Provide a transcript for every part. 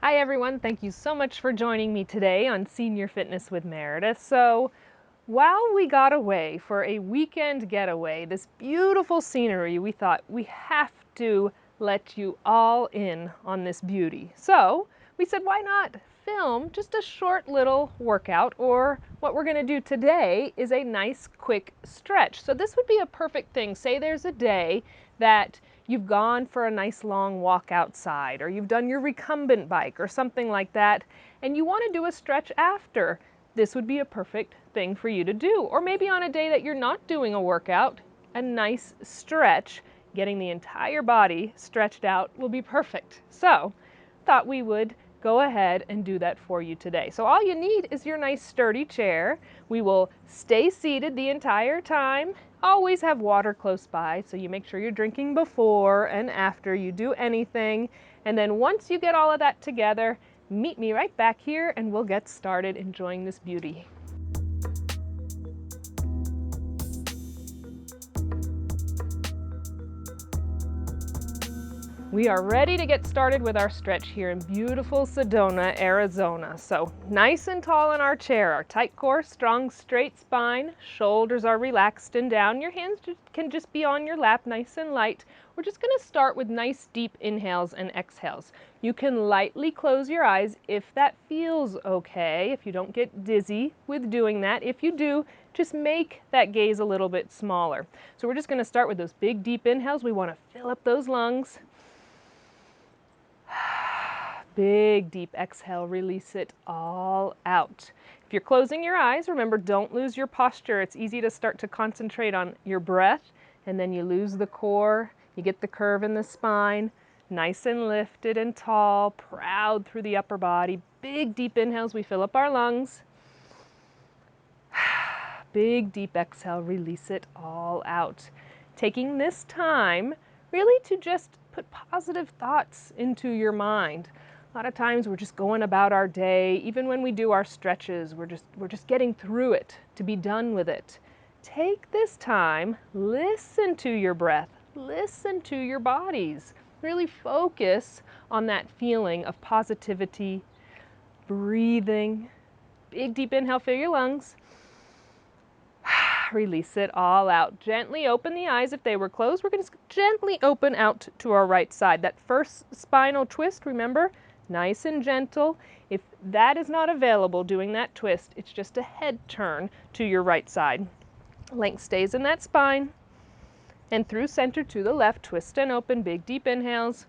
Hi everyone, thank you so much for joining me today on Senior Fitness with Meredith. So while we got away for a weekend getaway, this beautiful scenery, we thought we have to let you all in on this beauty. So we said, why not film just a short little workout, or what we're going to do today is a nice quick stretch. So this would be a perfect thing. Say there's a day that you've gone for a nice long walk outside, or you've done your recumbent bike or something like that, and you want to do a stretch after. This would be a perfect thing for you to do. Or maybe on a day that you're not doing a workout, a nice stretch, getting the entire body stretched out will be perfect. So, thought we would go ahead and do that for you today. So all you need is your nice sturdy chair. We will stay seated the entire time. Always have water close by, so you make sure you're drinking before and after you do anything. And then once you get all of that together, meet me right back here and we'll get started enjoying this beauty. We are ready to get started with our stretch here in beautiful Sedona, Arizona. So nice and tall in our chair, our tight core, strong straight spine, shoulders are relaxed and down. Your hands can just be on your lap, nice and light. We're just going to start with nice deep inhales and exhales. You can lightly close your eyes if that feels okay, if you don't get dizzy with doing that. If you do, just make that gaze a little bit smaller. So we're just going to start with those big deep inhales. We want to fill up those lungs. Big deep exhale, release it all out. If you're closing your eyes, remember, don't lose your posture. It's easy to start to concentrate on your breath, and then you lose the core. You get the curve in the spine, nice and lifted and tall, proud through the upper body. Big deep inhales, we fill up our lungs. Big deep exhale, release it all out. Taking this time really to just put positive thoughts into your mind. A lot of times we're just going about our day. Even when we do our stretches, we're just getting through it, to be done with it. Take this time, listen to your breath, listen to your bodies. Really focus on that feeling of positivity, breathing. Big deep inhale, fill your lungs. Release it all out. Gently open the eyes if they were closed. We're going to gently open out to our right side. That first spinal twist, remember, nice and gentle. If that is not available, doing that twist, it's just a head turn to your right side. Length stays in that spine. And through center to the left, twist and open. Big deep inhales.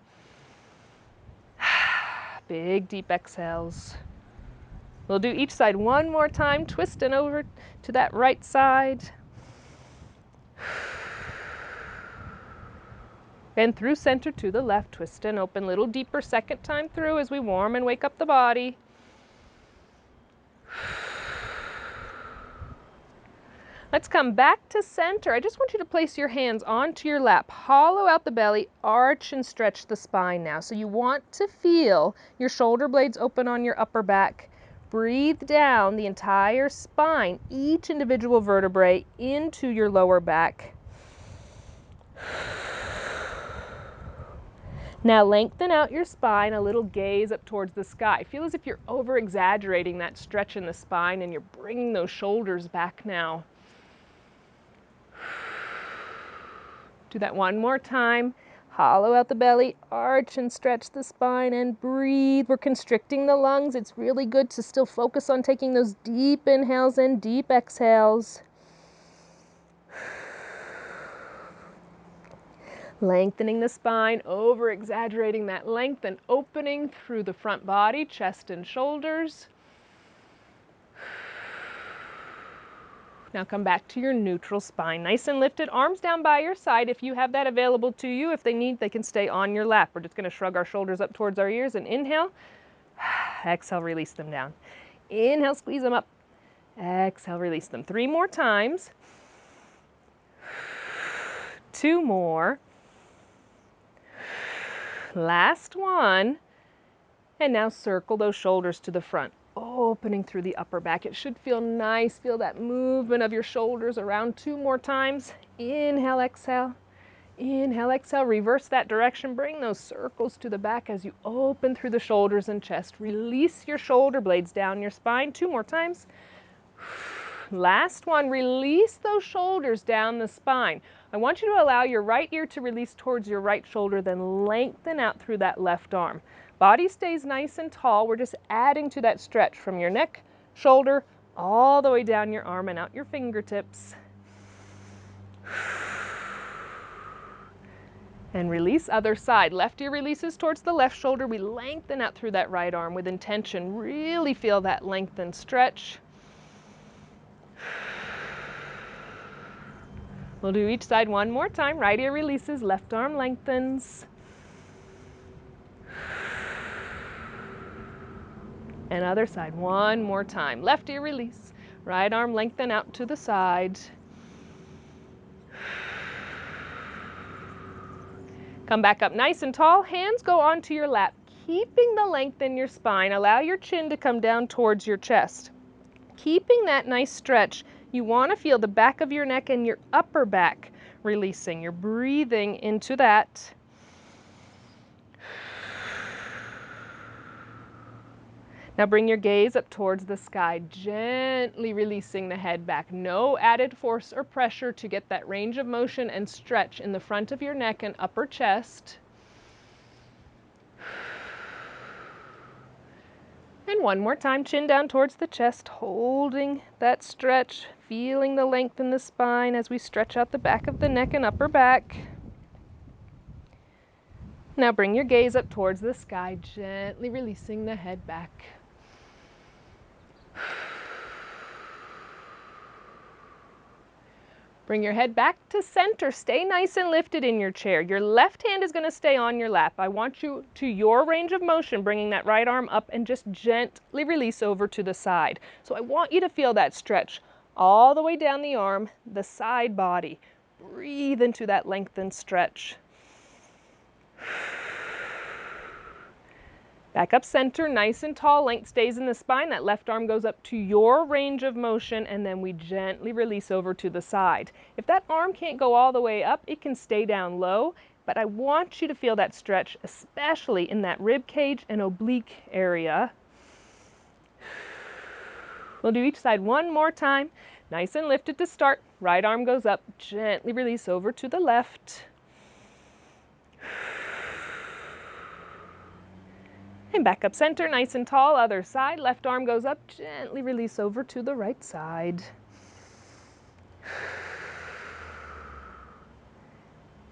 Big deep exhales. We'll do each side one more time, twist and over to that right side. And through center to the left, twist and open. Little deeper second time through as we warm and wake up the body. Let's come back to center. I just want you to place your hands onto your lap. Hollow out the belly, arch and stretch the spine now. So you want to feel your shoulder blades open on your upper back. Breathe down the entire spine, each individual vertebrae into your lower back. Now lengthen out your spine, a little gaze up towards the sky. Feel as if you're over-exaggerating that stretch in the spine and you're bringing those shoulders back now. Do that one more time. Hollow out the belly, arch and stretch the spine, and breathe. We're constricting the lungs. It's really good to still focus on taking those deep inhales and deep exhales. Lengthening the spine, over-exaggerating that length and opening through the front body, chest and shoulders. Now come back to your neutral spine. Nice and lifted, arms down by your side. If you have that available to you, if they need, they can stay on your lap. We're just going to shrug our shoulders up towards our ears and inhale. Exhale, release them down. Inhale, squeeze them up. Exhale, release them. 3 more times. 2 more. Last one. And now circle those shoulders to the front, opening through the upper back. It should feel nice. Feel that movement of your shoulders around. 2 more times. Inhale, exhale. Inhale, exhale, reverse that direction. Bring those circles to the back as you open through the shoulders and chest. Release your shoulder blades down your spine. 2 more times. Last one, release those shoulders down the spine. I want you to allow your right ear to release towards your right shoulder, then lengthen out through that left arm. Body stays nice and tall. We're just adding to that stretch from your neck, shoulder, all the way down your arm and out your fingertips. And release, other side. Left ear releases towards the left shoulder. We lengthen out through that right arm with intention. Really feel that lengthen stretch. We'll do each side one more time. Right ear releases, left arm lengthens. And other side, one more time. Left ear release, right arm lengthen out to the side. Come back up nice and tall, hands go onto your lap, keeping the length in your spine. Allow your chin to come down towards your chest. Keeping that nice stretch, you want to feel the back of your neck and your upper back releasing. You're breathing into that. Now bring your gaze up towards the sky, gently releasing the head back. No added force or pressure to get that range of motion and stretch in the front of your neck and upper chest. And one more time, chin down towards the chest, holding that stretch, feeling the length in the spine as we stretch out the back of the neck and upper back. Now bring your gaze up towards the sky, gently releasing the head back. Bring your head back to center. Stay nice and lifted in your chair. Your left hand is going to stay on your lap. I want you to your range of motion, bringing that right arm up and just gently release over to the side. So I want you to feel that stretch all the way down the arm, the side body. Breathe into that lengthened stretch. Back up center, nice and tall, length stays in the spine. That left arm goes up to your range of motion, and then we gently release over to the side. If that arm can't go all the way up, it can stay down low, but I want you to feel that stretch, especially in that rib cage and oblique area. We'll do each side one more time. Nice and lifted to start. Right arm goes up, gently release over to the left. And back up center, nice and tall, other side. Left arm goes up, gently release over to the right side.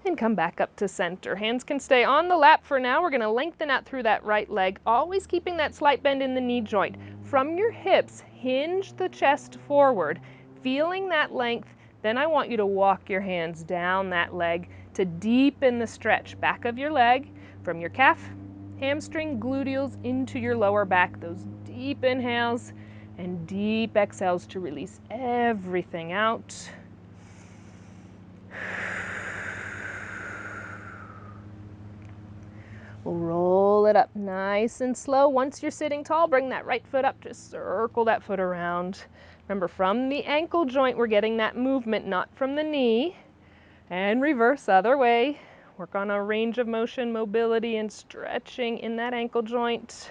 And come back up to center. Hands can stay on the lap for now. We're going to lengthen out through that right leg, always keeping that slight bend in the knee joint. From your hips, hinge the chest forward, feeling that length. Then I want you to walk your hands down that leg to deepen the stretch. Back of your leg, from your calf, hamstring, gluteals into your lower back. Those deep inhales and deep exhales to release everything out. We'll roll it up nice and slow. Once you're sitting tall, bring that right foot up, just circle that foot around. Remember, from the ankle joint, we're getting that movement, not from the knee. And reverse, other way. Work on a range of motion, mobility, and stretching in that ankle joint.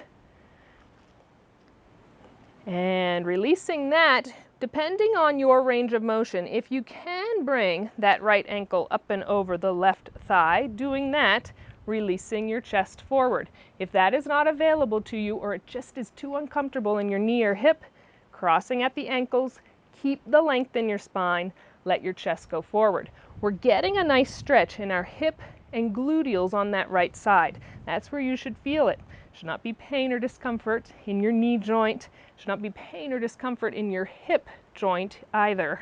And releasing that, depending on your range of motion, if you can bring that right ankle up and over the left thigh, doing that, releasing your chest forward. If that is not available to you, or it just is too uncomfortable in your knee or hip, crossing at the ankles, keep the length in your spine, let your chest go forward. We're getting a nice stretch in our hip and gluteals on that right side. That's where you should feel it. Should not be pain or discomfort in your knee joint. Should not be pain or discomfort in your hip joint either.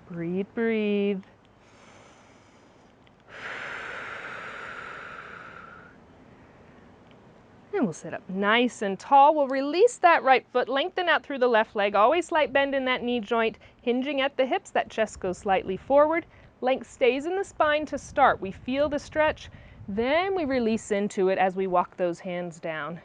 Breathe, breathe. And we'll sit up nice and tall. We'll release that right foot, lengthen out through the left leg, always slight bend in that knee joint, hinging at the hips, that chest goes slightly forward. Length stays in the spine to start. We feel the stretch, then we release into it as we walk those hands down.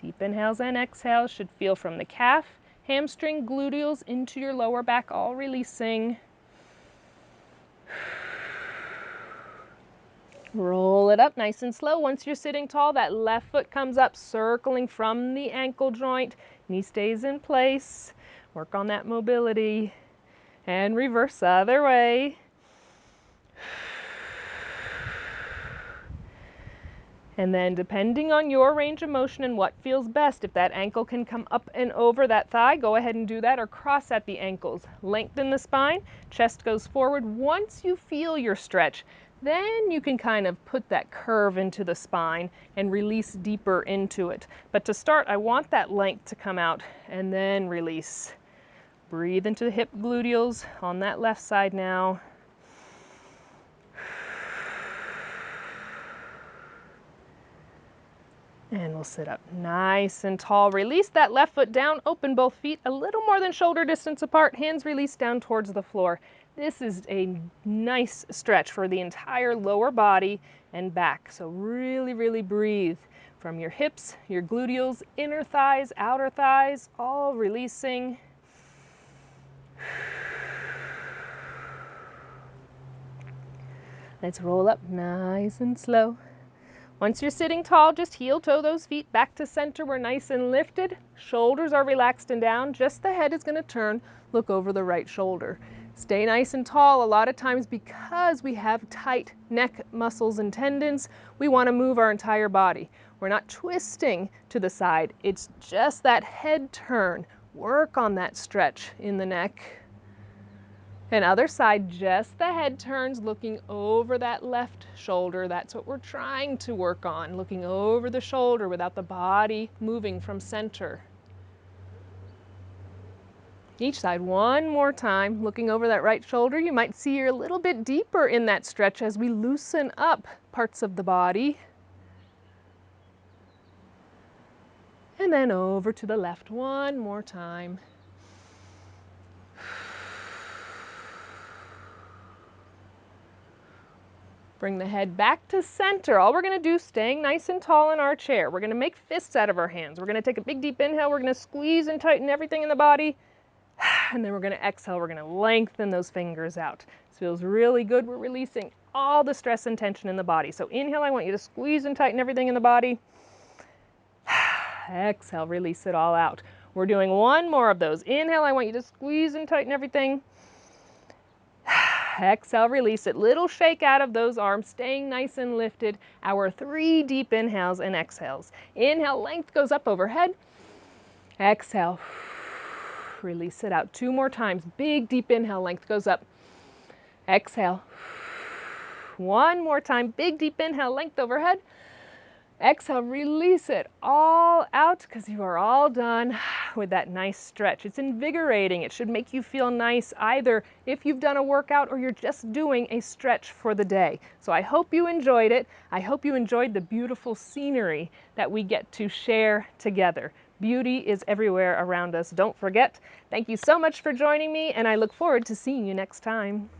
Deep inhales and exhales should feel from the calf, Hamstring, gluteals into your lower back, all releasing. Roll it up nice and slow. Once you're sitting tall, that left foot comes up, circling from the ankle joint. Knee stays in place. Work on that mobility. And reverse other way. And then depending on your range of motion and what feels best, if that ankle can come up and over that thigh, go ahead and do that, or cross at the ankles. Lengthen the spine, chest goes forward. Once you feel your stretch, then you can kind of put that curve into the spine and release deeper into it. But to start, I want that length to come out and then release. Breathe into the hip gluteals on that left side now. And we'll sit up nice and tall. Release that left foot down, open both feet a little more than shoulder distance apart, hands released down towards the floor. This is a nice stretch for the entire lower body and back. So really, really breathe from your hips, your gluteals, inner thighs, outer thighs, all releasing. Let's roll up nice and slow. Once you're sitting tall, just heel toe those feet back to center. We're nice and lifted. Shoulders are relaxed and down. Just the head is going to turn. Look over the right shoulder. Stay nice and tall. A lot of times, because we have tight neck muscles and tendons, we want to move our entire body. We're not twisting to the side. It's just that head turn. Work on that stretch in the neck. And other side, just the head turns, looking over that left shoulder. That's what we're trying to work on, looking over the shoulder without the body moving from center. Each side, one more time, looking over that right shoulder. You might see you're a little bit deeper in that stretch as we loosen up parts of the body. And then over to the left one more time. Bring the head back to center. All we're going to do, staying nice and tall in our chair, we're going to make fists out of our hands. We're going to take a big deep inhale. We're going to squeeze and tighten everything in the body. And then we're going to exhale. We're going to lengthen those fingers out. This feels really good. We're releasing all the stress and tension in the body. So inhale, I want you to squeeze and tighten everything in the body. Exhale, release it all out. We're doing one more of those. Inhale, I want you to squeeze and tighten everything. Exhale, release it. Little shake out of those arms, staying nice and lifted. Our 3 deep inhales and exhales. Inhale, length goes up overhead. Exhale, release it out. 2 more times. Big deep inhale, length goes up. Exhale. 1 more time. Big deep inhale, length overhead. Exhale, release it all out because you are all done with that nice stretch. It's invigorating. It should make you feel nice either if you've done a workout or you're just doing a stretch for the day. So I hope you enjoyed it. I hope you enjoyed the beautiful scenery that we get to share together. Beauty is everywhere around us. Don't forget. Thank you so much for joining me, and I look forward to seeing you next time.